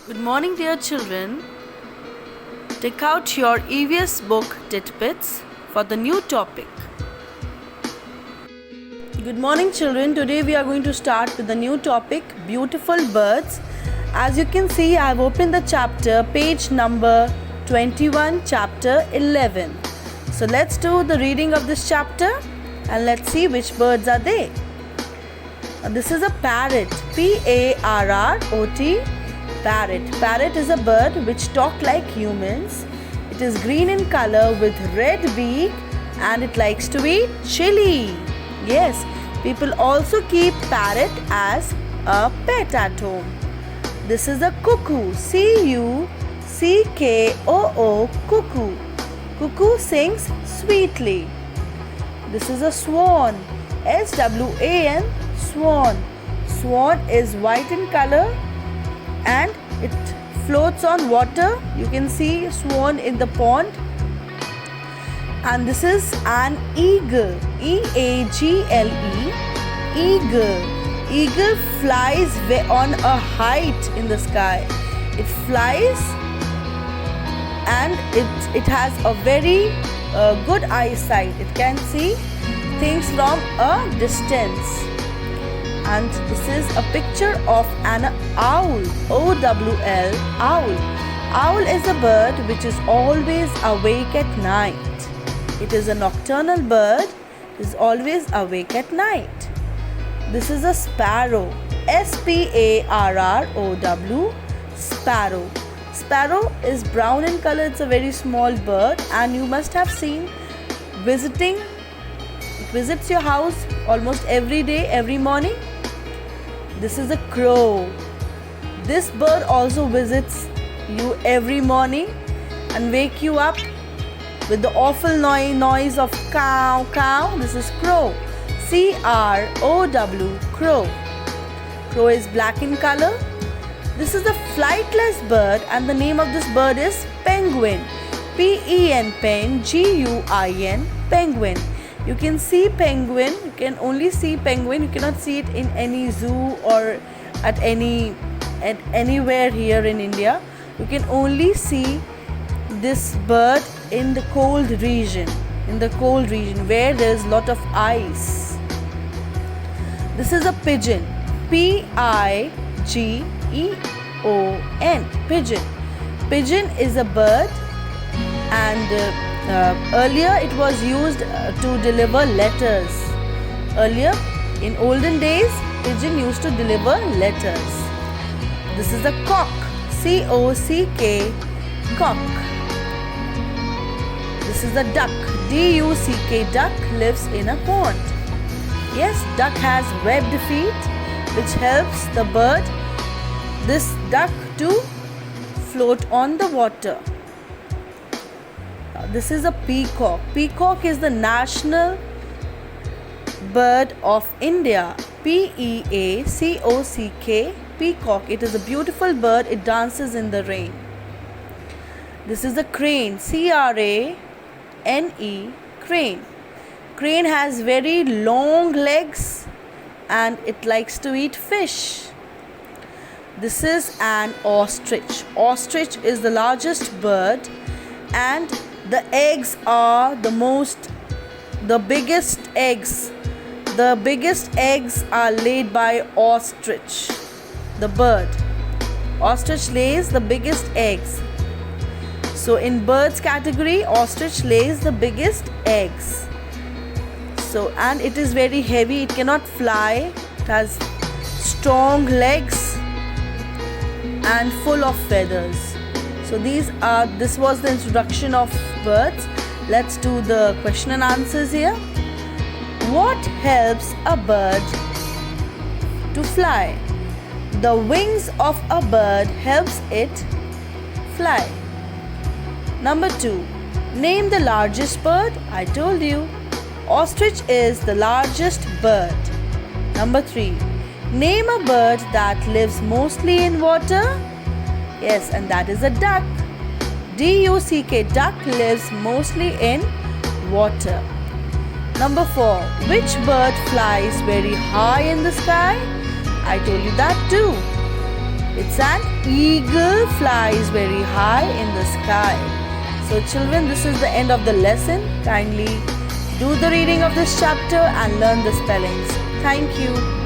Good morning, dear children. Take out your EVS book tidbits for the new topic. Good morning, children. Today we are going to start with the new topic, beautiful birds. As you can see, I have opened the chapter, page number 21, chapter 11. So let's do the reading of this chapter and let's see which birds are they. This is a parrot, P-A-R-R-O-T, parrot. Parrot is a bird which talks like humans. It is green in color with red beak and it likes to eat chili. Yes, people also keep parrot as a pet at home. This is a cuckoo, C-U-C-K-O-O, cuckoo. Cuckoo sings sweetly. This is a swan, S-W-A-N, swan. Swan is white in color and it floats on water. You can see swan in the pond. And this is an eagle, E-A-G-L-E, eagle. Eagle flies on a height in the sky. It flies and it has a very good eyesight. It can see things from a distance. And this is a picture of an owl, O-W-L, owl. Owl is a bird which is always awake at night. It is a nocturnal bird, it is always awake at night. This is a sparrow, S-P-A-R-R-O-W, sparrow. Sparrow is brown in color, it's a very small bird and you must have seen visiting. It visits your house almost every day, every morning. This is a crow. This bird also visits you every morning and wake you up with the awful noise of cow, cow. This is crow, C-R-O-W, crow. Crow is black in color. This is a flightless bird and the name of this bird is penguin, P-E-N, pen, G-U-I-N, penguin. You can see penguin, you can only see penguin, you cannot see it in any zoo or at anywhere here in India. You can only see this bird in the cold region, where there is lot of ice. This is a pigeon, P-I-G-E-O-N, pigeon. Pigeon is a bird and earlier it was used to deliver letters. Earlier, in olden days, pigeon used to deliver letters. This is a cock, C-O-C-K, cock. This is a duck, D-U-C-K, duck, lives in a pond. Yes, duck has webbed feet which helps the bird, this duck, to float on the water. This is a peacock. Peacock is the national bird of India. P-E-A-C-O-C-K, peacock. It is a beautiful bird. It dances in the rain. This is a crane. C-R-A-N-E, crane. Crane has very long legs and it likes to eat fish. This is an ostrich. Ostrich is the largest bird and the eggs are the biggest eggs. The biggest eggs are laid by ostrich, the bird. Ostrich lays the biggest eggs. So in birds category, ostrich lays the biggest eggs. So, and it is very heavy, it cannot fly. It has strong legs and full of feathers. So this was the introduction of birds. Let's do the question and answers here. What helps a bird to fly? The wings of a bird helps it fly. Number 2. Name the largest bird. I told you. Ostrich is the largest bird. Number 3. Name a bird that lives mostly in water. Yes, and that is a duck. D-U-C-K, duck, lives mostly in water. Number 4. Which bird flies very high in the sky? I told you that too. It's an eagle flies very high in the sky. So children, this is the end of the lesson. Kindly do the reading of this chapter and learn the spellings. Thank you.